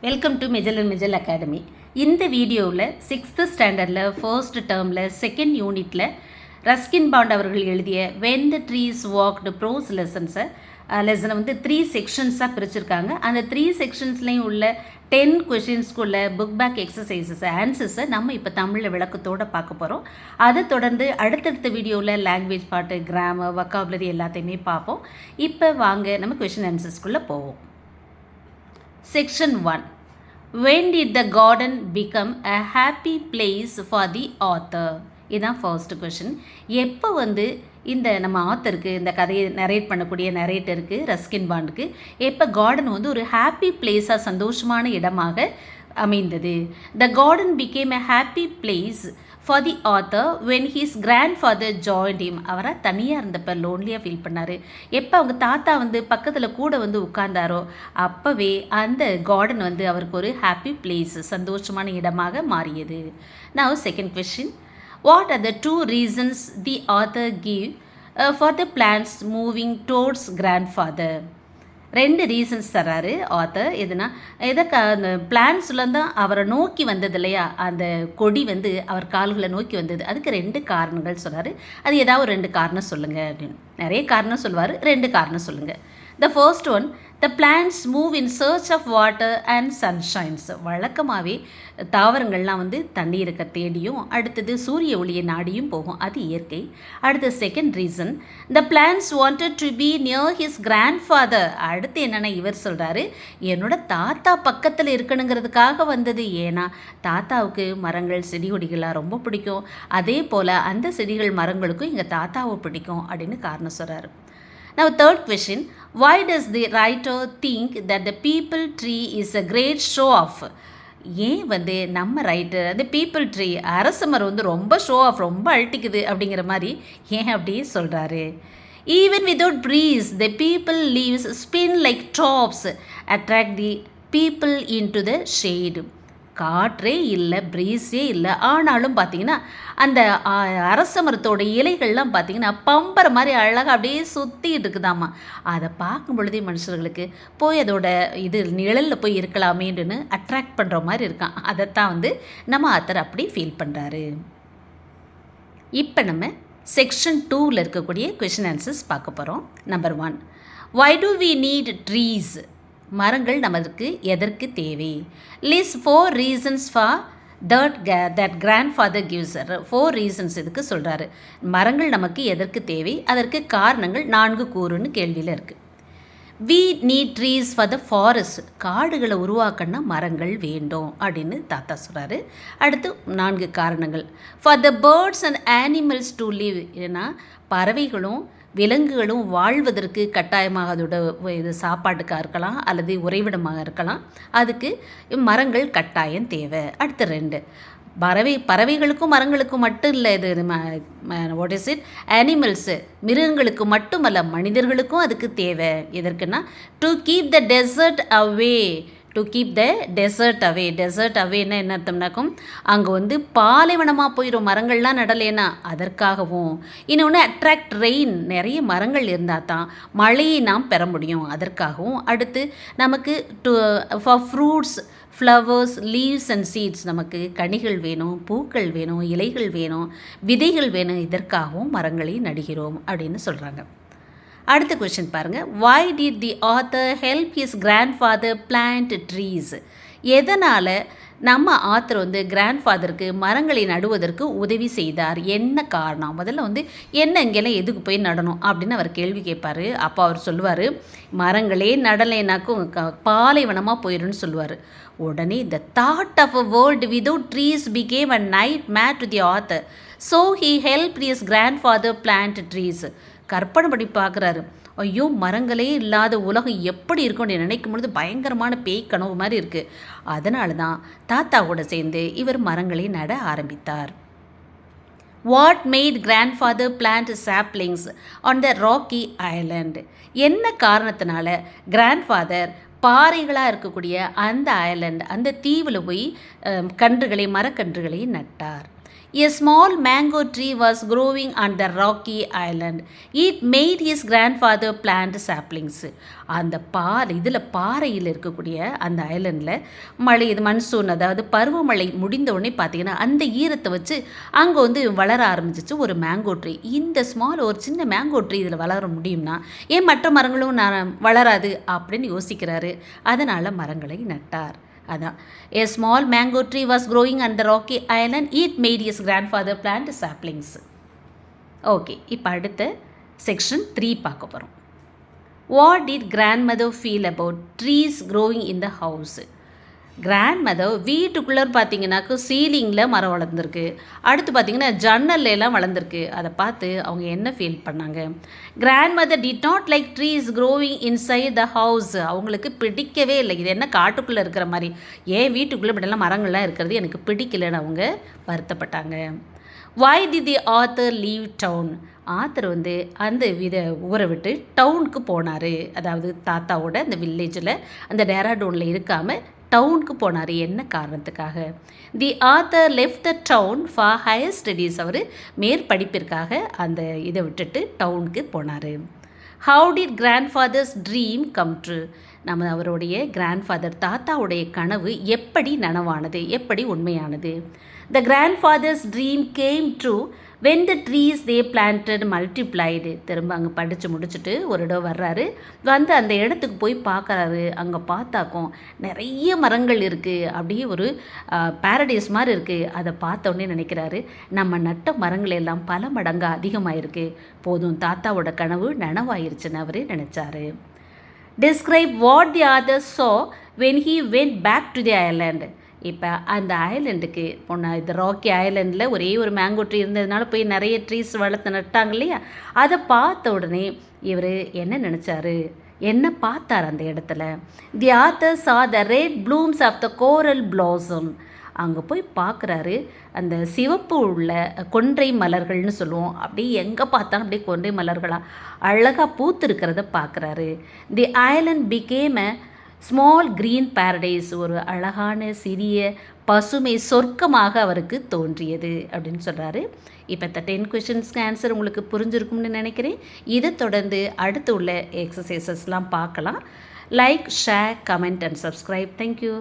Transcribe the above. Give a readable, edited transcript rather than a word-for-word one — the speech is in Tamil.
Welcome to Mijal and Mijal academy. இந்த வீடியோவில் 6th ஸ்டாண்டர்டில் ஃபர்ஸ்ட் டேர்மில் செகண்ட் யூனிட்டில் ரஸ்கின் பாண்ட் அவர்கள் எழுதிய when the trees walked prose லெசனை வந்து 3 செக்ஷன்ஸாக பிரிச்சிருக்காங்க. அந்த 3 செக்ஷன்ஸ்லேயும் உள்ள 10 கொஷின்ஸ்க்குள்ள புக் பேக் எக்ஸசைசஸ் ஆன்சர்ஸை நம்ம இப்போ தமிழில் விளக்கத்தோடு பார்க்க போகிறோம். அதை தொடர்ந்து அடுத்தடுத்த வீடியோவில் லாங்குவேஜ் பாட்டு, கிராமர், வொக்காபுலரி எல்லாத்தையுமே பார்ப்போம். இப்போ வாங்க நம்ம கொஷின் ஆன்சர்ஸ்குள்ளே போவோம். Section 1. When did the garden become a happy place for the author? இதுதான் ஃபர்ஸ்ட் கொஷின். எப்போ வந்து இந்த நம்ம ஆத்தருக்கு, இந்த கதையை நரேட் பண்ணக்கூடிய நரேட்டருக்கு, ரஸ்கின் பாண்டுக்கு எப்போ கார்டன் வந்து ஒரு ஹாப்பி பிளேஸாக, சந்தோஷமான இடமாக அமைந்தது? The garden became a happy place for the author when his grandfather joined him. அவராக தனியாக இருந்தப்போ லோன்லியாக ஃபீல் பண்ணார். எப்போ அவங்க தாத்தா வந்து பக்கத்தில் கூட வந்து உட்கார்ந்தாரோ அப்போவே அந்த கார்டன் வந்து அவருக்கு ஒரு ஹாப்பி பிளேஸ், சந்தோஷமான இடமாக மாறியது. Now second question. What are the 2 reasons the author give for the plants moving towards grandfather? 2 reasons தராரு ஆத்தர். எதுனா எதற்கு அந்த பிளான்ஸில் தான் அவரை நோக்கி வந்தது இல்லையா, அந்த கொடி வந்து அவர் கால்களை நோக்கி வந்தது. அதுக்கு 2 காரணங்கள் சொல்கிறாரு. அது ஏதாவது ஒரு 2 காரணம் சொல்லுங்கள் அப்படின்னு. நிறைய காரணம் சொல்லுவார், 2 காரணம் சொல்லுங்கள். The first one, the plants move in search of water and sunshines. வழக்கமாகவே தாவரங்கள்லாம் வந்து தண்ணீருக்கு தேடியும் அடுத்தது சூரிய ஒளியை நாடியும் போகும், அது இயற்கை. அடுத்த second reason, the plants wanted to be near his grandfather. அடுத்து என்னென்னா இவர் சொல்கிறாரு, என்னோட தாத்தா பக்கத்தில் இருக்கணுங்கிறதுக்காக வந்தது. ஏன்னா தாத்தாவுக்கு மரங்கள், செடி கொடிகளாக ரொம்ப பிடிக்கும். அதே போல் அந்த செடிகள் மரங்களுக்கும் எங்கள் தாத்தாவை பிடிக்கும் அப்படின்னு காரணம் சொல்கிறாரு. Now third question, why does the writer think that the people tree is a great show off? ஏன் வந்து நம்ம ரைட்டர் அந்த பீப்புள் ட்ரீ, அரச மரம் வந்து ரொம்ப ஷோ ஆஃப், ரொம்ப அழட்டிக்குது அப்படிங்கிற மாதிரி ஏன் அப்படி சொல்கிறாரு? Even without breeze, the people leaves spin like tops, attract the people into the shade. காற்றே இல்லை, ப்ரீஸே இல்லை, ஆனாலும் பார்த்தீங்கன்னா அந்த அரச மரத்தோட இலைகள்லாம் பார்த்தீங்கன்னா பம்பர மாதிரி அழகாக அப்படியே சுற்றிட்டு இருக்குதாம்மா. அதை பார்க்கும் பொழுதே மனுஷர்களுக்கு போய் அதோட இது நிழலில் போய் இருக்கலாமேன்னு அட்ராக்ட் பண்ணுற மாதிரி இருக்கான். அதைத்தான் வந்து நம்ம ஆத்தர் அப்படி ஃபீல் பண்ணுறாரு. இப்போ நம்ம செக்ஷன் 2ல் இருக்கக்கூடிய கொஷின் ஆன்சர்ஸ் பார்க்க போகிறோம். Number 1, why do we need trees? மரங்கள் நமக்கு எதற்கு தேவை? List 4 reasons for that grandfather gives. 4 reasons இதுக்கு சொல்கிறாரு. மரங்கள் நமக்கு எதற்கு தேவை, அதற்கு காரணங்கள் 4 கூறுன்னு கேள்வியில் இருக்குது. We need trees for the forest. காடுகளை உருவாக்கணும்னா மரங்கள் வேண்டும் அப்படின்னு தாத்தா சொல்கிறாரு. அடுத்து 4 காரணங்கள். For the birds and animals to live. ஏன்னா பறவைகளும் விலங்குகளும் வாழ்வதற்கு கட்டாயமாக அதோட இது சாப்பாட்டுக்காக இருக்கலாம் அல்லது உறைவிடமாக இருக்கலாம், அதுக்கு மரங்கள் கட்டாயம் தேவை. அடுத்து 2, பறவைகளுக்கும் மரங்களுக்கும் மட்டும் இல்லை, இது வாட் இஸ் இட், அனிமல்ஸு, மிருகங்களுக்கு மட்டுமல்ல, மனிதர்களுக்கும் அதுக்கு தேவை. எதற்குன்னா to keep the desert away. To keep the desert away. Desert அவேன்னா என்ன அர்த்தம்னாக்கும், அங்கே வந்து பாலைவனமாக போயிடும் மரங்கள்லாம் நடலைன்னா, அதற்காகவும். இன்னொன்று அட்ராக்ட் ரெயின். நிறைய மரங்கள் இருந்தால் தான் மழையை நாம் பெற முடியும், அதற்காகவும். அடுத்து நமக்கு for fruits, flowers, leaves and seeds, நமக்கு கனிகள் வேணும், பூக்கள் வேணும், இலைகள் வேணும், விதைகள் வேணும், இதற்காகவும் மரங்களை நடுகிறோம் அப்படின்னு சொல்கிறாங்க. அடுத்த கொஷின் பாருங்கள். why did the author help his grandfather plant trees? எதனால் நம்ம ஆத்தர் வந்து கிராண்ட்ஃபாதருக்கு மரங்களை நடுவதற்கு உதவி செய்தார்? என்ன காரணம்? முதல்ல வந்து என்ன இங்கெல்லாம் எதுக்கு போய் நடணும் அப்படின்னு அவர் கேள்வி கேட்பார். அப்போ அவர் சொல்லுவார், மரங்களே நடலைனாக்கும் பாலைவனமாக போயிடும்னு சொல்லுவார். உடனே the thought of a world without trees became a nightmare to the author, so he helped his grandfather plant trees. கற்பனை படி பார்க்குறாரு. ஐயோ, மரங்களே இல்லாத உலகம் எப்படி இருக்கும்னு நினைக்கும் பொழுது பயங்கரமான பேய் கனவு மாதிரி இருக்குது. அதனால தான் தாத்தாவோட சேர்ந்து இவர் மரங்களை நட ஆரம்பித்தார். What made grandfather plant saplings on the rocky island? என்ன காரணத்தினால கிராண்ட்ஃபாதர் பாறைகளாக இருக்கக்கூடிய அந்த ஐலண்ட், அந்த தீவில் போய் மரக்கன்றுகளை நட்டார்? A small mango tree was growing on the rocky island. It made his grandfather plant saplings. அந்த பாறையில் இருக்கக்கூடிய அந்த ஐலண்டில் இது மன்சூன், அதாவது பருவமழை முடிந்த உடனே பார்த்தீங்கன்னா அந்த ஈரத்தை வச்சு அங்கே வளர ஆரம்பிச்சிச்சு ஒரு மேங்கோ ட்ரீ. இந்த ஒரு சின்ன மேங்கோ ட்ரீ இதில் வளர முடியும்னா ஏன் மற்ற மரங்களும் வளராது அப்படின்னு யோசிக்கிறாரு. அதனால் மரங்களை நட்டார். அதான் a small mango tree was growing on the rocky island. It made his grandfather plant saplings. Okay, இப்போ அடுத்த செக்ஷன் 3 பார்க்க போகிறோம். What did grandmother feel about trees growing in the house? Grandmother வீட்டுக்குள்ளே பார்த்தீங்கன்னாக்கு சீலிங்கில் மரம் வளர்ந்துருக்கு, அடுத்து பார்த்தீங்கன்னா ஜன்னல்லாம் வளர்ந்துருக்கு. அதை பார்த்து அவங்க என்ன ஃபீல் பண்ணாங்க? Grandmother did not like trees growing inside the house. அவங்களுக்கு பிடிக்கவே இல்லை. இது என்ன காட்டுக்குள்ளே இருக்கிற மாதிரி, ஏன் வீட்டுக்குள்ளே இப்படிலாம் மரங்கள்லாம் இருக்கிறது எனக்கு பிடிக்கலன்னு அவங்க வருத்தப்பட்டாங்க. Why did the author leave town? Author அந்த ஊரை விட்டு டவுனுக்கு போனார். அதாவது தாத்தாவோட அந்த வில்லேஜில் அந்த டேராடூனில் இருக்காமல் டவுனுக்கு போனார். என்ன காரணத்துக்காக? The author left the town for higher studies. அவர் மேற்படிப்பிற்காக அந்த இதை விட்டுட்டு டவுனுக்கு போனார். How did grandfather's dream come true? அவருடைய கிராண்ட்ஃபாதர் தாத்தாவுடைய கனவு எப்படி நனவானது, எப்படி உண்மையானது? The grandfather's dream came true when the trees they planted multiplied. திரும்ப அங்கே படித்து முடிச்சுட்டு ஒரு இடம் வர்றாரு. அந்த இடத்துக்கு போய் பார்க்குறாரு. அங்கே பார்த்தாக்கும் நிறைய மரங்கள் இருக்குது, அப்படியே ஒரு பாரடைஸ் மாதிரி இருக்குது. அதை பார்த்தோன்னே நினைக்கிறாரு, நம்ம நட்ட மரங்கள் எல்லாம் பல மடங்காக அதிகமாகிருக்கு, போதும் தாத்தாவோட கனவு நனவாயிருச்சுன்னு அவர் நினச்சாரு. Describe what the author saw when he went back to the island. இப்போ அந்த ஐலண்டுக்கு போனால் இது ராக்கி ஐலண்டில் ஒரே ஒரு மேங்கோ ட்ரீ இருந்ததுனால போய் நிறைய ட்ரீஸ் வளர்த்து நட்டாங்க இல்லையா? அதை பார்த்த உடனே இவர் என்ன நினச்சாரு, என்ன பார்த்தார் அந்த இடத்துல? The author saw the red blooms of the coral blossom. அங்கே போய் பார்க்குறாரு, அந்த சிவப்பு உள்ள கொன்றை மலர்கள்னு சொல்லுவோம், அப்படியே எங்கே பார்த்தாலும் அப்படியே கொன்றை மலர்களாக அழகாக பூத்திருக்கிறத பார்க்குறாரு. The island became a small green paradise. ஒரு அழகான சிறிய பசுமை சொர்க்கமாக அவருக்கு தோன்றியது அப்படின்னு சொல்கிறாரு. இப்போ இந்த 10 கொஷின்ஸ்க்கு ஆன்சர் உங்களுக்கு புரிஞ்சிருக்கும்னு நினைக்கிறேன். இதை தொடர்ந்து அடுத்து உள்ள எக்ஸசைசஸ்லாம் பார்க்கலாம். Like, share, comment and subscribe. Thank you.